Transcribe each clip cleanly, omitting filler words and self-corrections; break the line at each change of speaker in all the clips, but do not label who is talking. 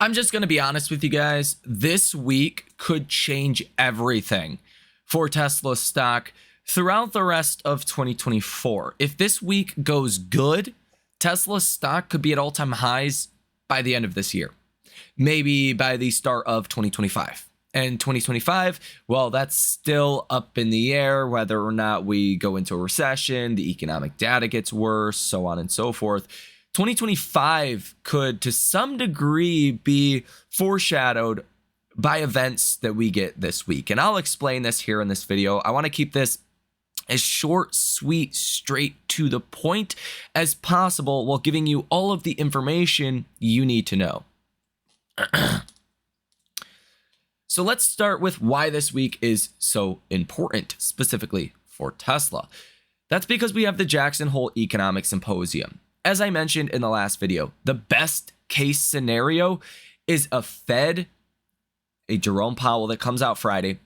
I'm just going to be honest with you guys. This week could change everything for Tesla stock throughout the rest of 2024. If this week goes good, Tesla stock could be at all-time highs by the end of this year, maybe by the start of 2025. And 2025, well, that's still up in the air, whether or not we go into a recession, the economic data gets worse, so on and so forth. 2025 could, to some degree, be foreshadowed by events that we get this week. And I'll explain this here in this video. I want to keep this as short, sweet, straight to the point as possible while giving you all of the information you need to know. So let's start with why this week is so important, specifically for Tesla. That's because we have the Jackson Hole Economic Symposium. As I mentioned in the last video, the best case scenario is a Jerome Powell that comes out Friday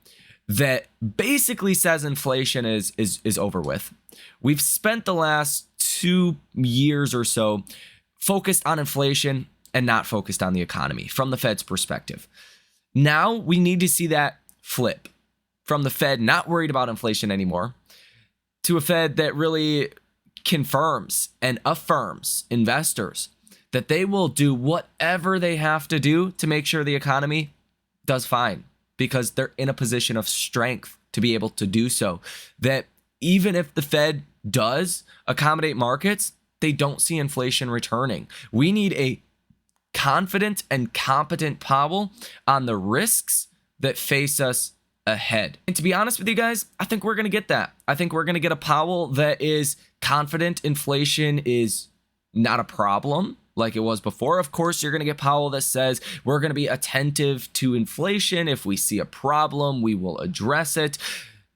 that basically says inflation is over with. We've spent the last 2 years or so focused on inflation and not focused on the economy from the Fed's perspective. Now we need to see that flip from the Fed not worried about inflation anymore to a Fed that really confirms and affirms investors that they will do whatever they have to do to make sure the economy does fine because they're in a position of strength to be able to do so. That even if the Fed does accommodate markets, they don't see inflation returning. We need a confident and competent Powell on the risks that face us ahead. And to be honest with you guys, I think we're going to get that. I think we're going to get a Powell that is confident inflation is not a problem like it was before. Of course, you're going to get Powell that says we're going to be attentive to inflation. If we see a problem, we will address it.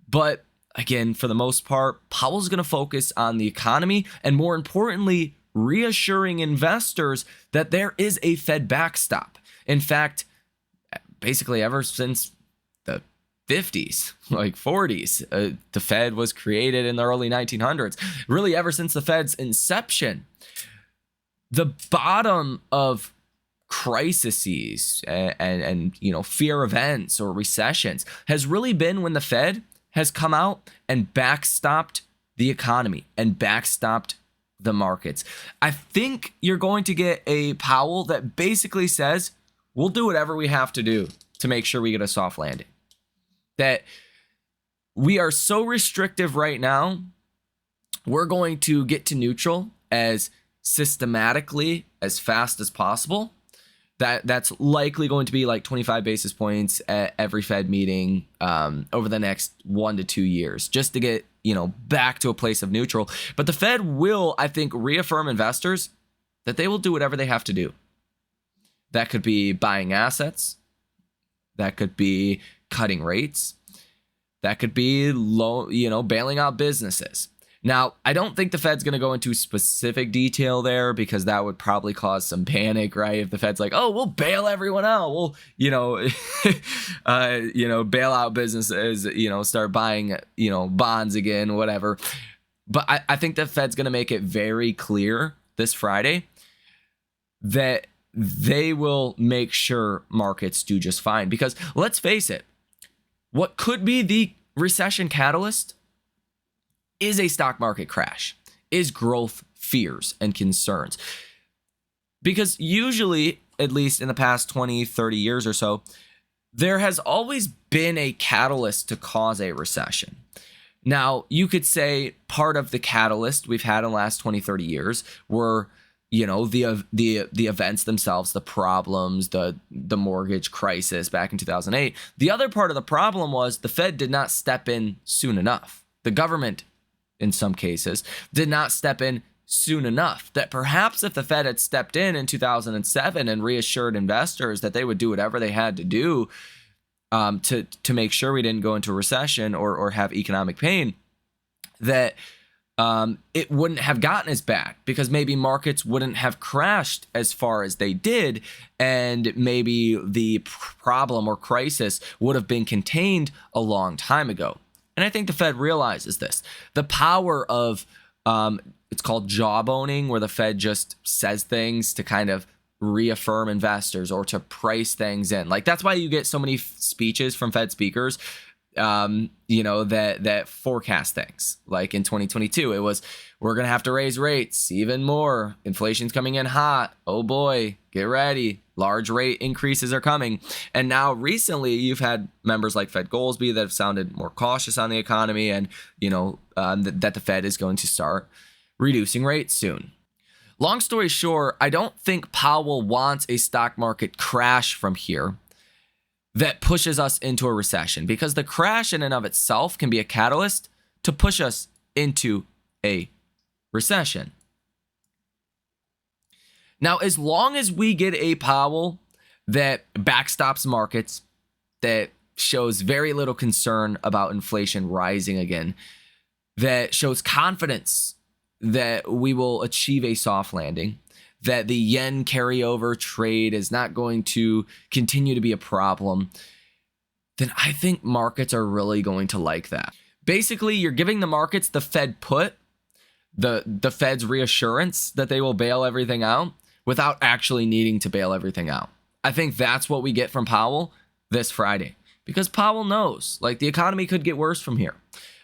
But again, for the most part, Powell's going to focus on the economy and, more importantly, reassuring investors that there is a Fed backstop. In fact, basically ever since the 50s, like 40s, the Fed was created in the early 1900s. Really, ever since the Fed's inception, the bottom of crises and fear events or recessions has really been when the Fed has come out and backstopped the economy and backstopped the markets. I think you're going to get a Powell that basically says we'll do whatever we have to do to make sure we get a soft landing. That we are so restrictive right now, we're going to get to neutral as systematically as fast as possible. That's likely going to be like 25 basis points at every Fed meeting over the next 1 to 2 years, just to get back to a place of neutral. But the Fed will, I think, reaffirm investors that they will do whatever they have to do. That could be buying assets. That could be cutting rates. That could be bailing out businesses. Now, I don't think the Fed's going to go into specific detail there because that would probably cause some panic, right? If the Fed's like, oh, we'll bail everyone out. We'll, bail out businesses, start buying, bonds again, whatever. But I think the Fed's going to make it very clear this Friday that they will make sure markets do just fine. Because let's face it, what could be the recession catalyst is a stock market crash, is growth fears and concerns. Because usually, at least in the past 20, 30 years or so, there has always been a catalyst to cause a recession. Now, you could say part of the catalyst we've had in the last 20, 30 years were, the events themselves, the problems, the mortgage crisis back in 2008. The other part of the problem was the Fed did not step in soon enough. The government, in some cases, did not step in soon enough. That perhaps if the Fed had stepped in 2007 and reassured investors that they would do whatever they had to do to make sure we didn't go into a recession or have economic pain, that it wouldn't have gotten as bad because maybe markets wouldn't have crashed as far as they did, and maybe the problem or crisis would have been contained a long time ago. And I think the Fed realizes this. The power of, it's called jawboning, where the Fed just says things to kind of reaffirm investors or to price things in. Like, that's why you get so many speeches from Fed speakers, that forecast things. Like in 2022, it was, we're going to have to raise rates even more. Inflation's coming in hot. Oh boy, get ready. Large rate increases are coming. And now recently you've had members like Fed Goolsbee that have sounded more cautious on the economy and, that the Fed is going to start reducing rates soon. Long story short, I don't think Powell wants a stock market crash from here that pushes us into a recession, because the crash in and of itself can be a catalyst to push us into a recession. Now, as long as we get a Powell that backstops markets, that shows very little concern about inflation rising again, that shows confidence that we will achieve a soft landing, that the yen carryover trade is not going to continue to be a problem, then I think markets are really going to like that. Basically, you're giving the markets the Fed put, the Fed's reassurance that they will bail everything out without actually needing to bail everything out. I think that's what we get from Powell this Friday, because Powell knows, like, the economy could get worse from here.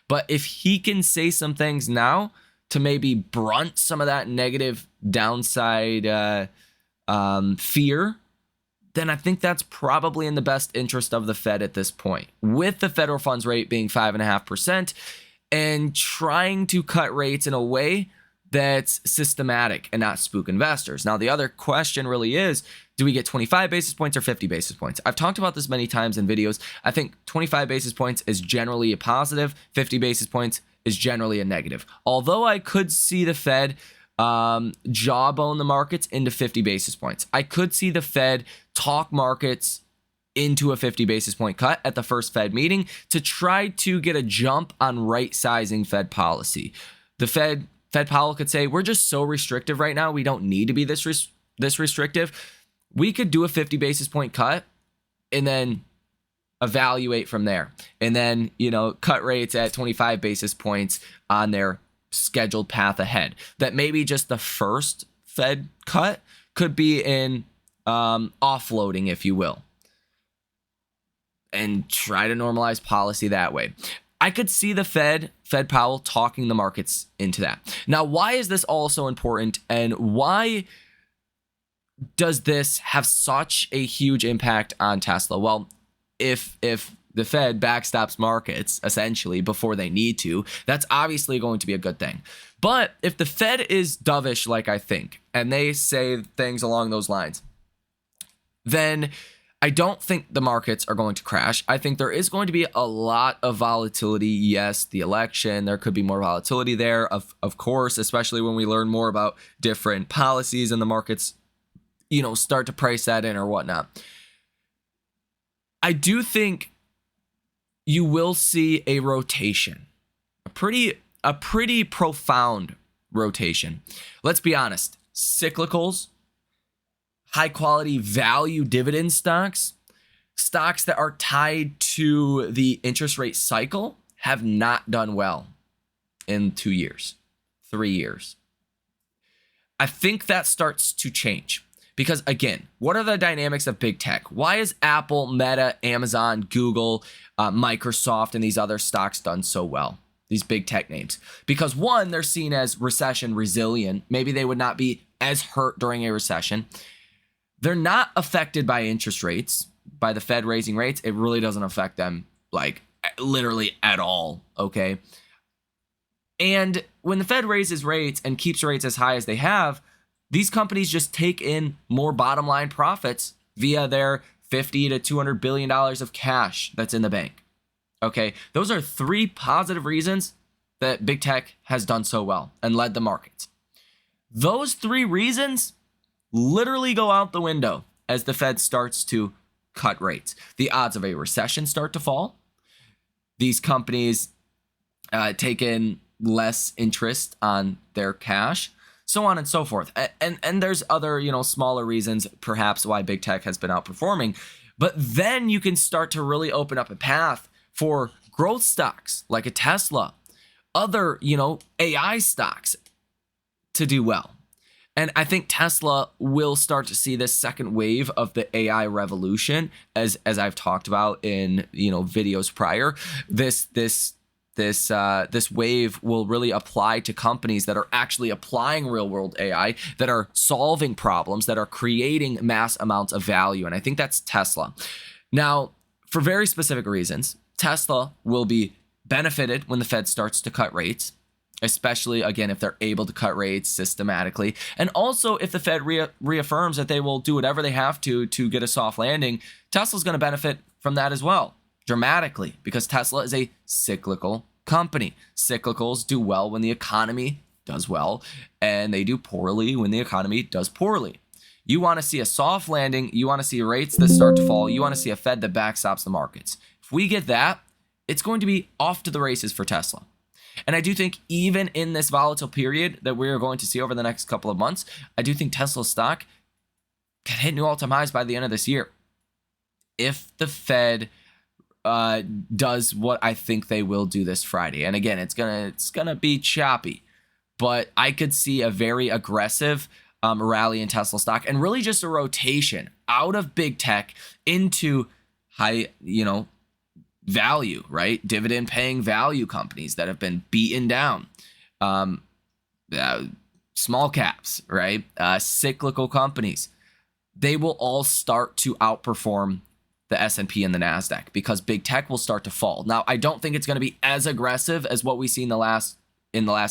But if he can say some things now to maybe brunt some of that negative downside fear, then I think that's probably in the best interest of the Fed at this point, with the federal funds rate being 5.5% and trying to cut rates in a way that's systematic and not spook investors. Now, the other question really is, do we get 25 basis points or 50 basis points? I've talked about this many times in videos. I think 25 basis points is generally a positive, 50 basis points is generally a negative. Although I could see the Fed jawbone the markets into 50 basis points. I could see the Fed talk markets into a 50 basis point cut at the first Fed meeting to try to get a jump on right sizing Fed policy. The Fed Powell could say, we're just so restrictive right now, we don't need to be this restrictive. We could do a 50 basis point cut and then evaluate from there, and then cut rates at 25 basis points on their scheduled path ahead. That maybe just the first Fed cut could be in offloading, if you will, and try to normalize policy that way. I could see the Fed Powell talking the markets into that. Now, why is this all so important, and why does this have such a huge impact on Tesla? Well, if the Fed backstops markets essentially before they need to, that's obviously going to be a good thing. But if the Fed is dovish, like I think, and they say things along those lines, then I don't think the markets are going to crash. I think there is going to be a lot of volatility. Yes, the election, there could be more volatility there, of course, especially when we learn more about different policies and the markets, start to price that in or whatnot. I do think you will see a rotation, a pretty profound rotation. Let's be honest, cyclicals, high quality value dividend stocks that are tied to the interest rate cycle have not done well in 2 years, 3 years. I think that starts to change. Because again, what are the dynamics of big tech? Why is Apple, Meta, Amazon, Google, Microsoft, and these other stocks done so well? These big tech names. Because one, they're seen as recession resilient. Maybe they would not be as hurt during a recession. They're not affected by interest rates, by the Fed raising rates. It really doesn't affect them, like, literally at all, okay? And when the Fed raises rates and keeps rates as high as they have, these companies just take in more bottom line profits via their $50 to $200 billion of cash that's in the bank. Okay, those are 3 positive reasons that big tech has done so well and led the markets. Those 3 reasons literally go out the window as the Fed starts to cut rates. The odds of a recession start to fall. These companies take in less interest on their cash, so on and so forth. And there's other, smaller reasons perhaps why big tech has been outperforming. But then you can start to really open up a path for growth stocks like a Tesla, other, AI stocks to do well. And I think Tesla will start to see this second wave of the AI revolution, as I've talked about in videos prior. This wave will really apply to companies that are actually applying real world AI, that are solving problems, that are creating mass amounts of value. And I think that's Tesla. Now, for very specific reasons, Tesla will be benefited when the Fed starts to cut rates, especially, again, if they're able to cut rates systematically. And also, if the Fed reaffirms that they will do whatever they have to get a soft landing, Tesla's going to benefit from that as well, dramatically, because Tesla is a cyclical company. Cyclicals do well when the economy does well, and they do poorly when the economy does poorly. You want to see a soft landing. You want to see rates that start to fall. You want to see a Fed that backstops the markets. If we get that, it's going to be off to the races for Tesla. And I do think even in this volatile period that we're going to see over the next couple of months, I do think Tesla stock can hit new all-time highs by the end of this year. If the Fed does what I think they will do this Friday. And again, it's gonna be choppy, but I could see a very aggressive rally in Tesla stock, and really just a rotation out of big tech into high, value, right? Dividend paying value companies that have been beaten down. Small caps, right? Cyclical companies. They will all start to outperform the S&P and the NASDAQ because big tech will start to fall. Now, I don't think it's going to be as aggressive as what we see in the last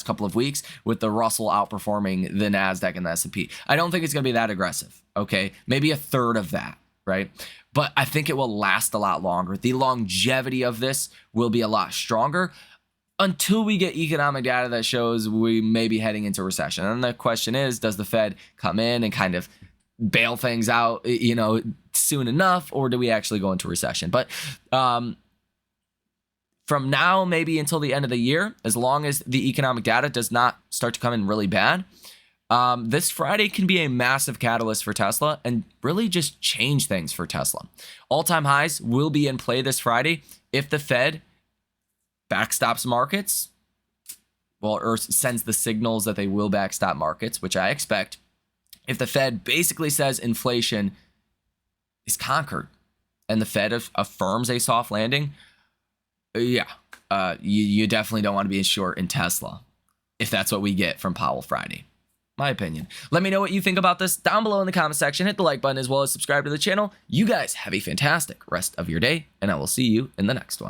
couple of weeks with the Russell outperforming the NASDAQ and the S&P. I don't think it's going to be that aggressive, okay? Maybe a third of that, right? But I think it will last a lot longer. The longevity of this will be a lot stronger until we get economic data that shows we may be heading into recession. And the question is, does the Fed come in and kind of bail things out, soon enough, or do we actually go into recession? But from now, maybe until the end of the year, as long as the economic data does not start to come in really bad, this Friday can be a massive catalyst for Tesla and really just change things for Tesla. All-time highs will be in play this Friday if the Fed backstops markets, or sends the signals that they will backstop markets, which I expect. If the Fed basically says inflation is conquered and the Fed affirms a soft landing, you definitely don't want to be short in Tesla if that's what we get from Powell Friday. My opinion. Let me know what you think about this down below in the comment section. Hit the like button as well as subscribe to the channel. You guys have a fantastic rest of your day, and I will see you in the next one.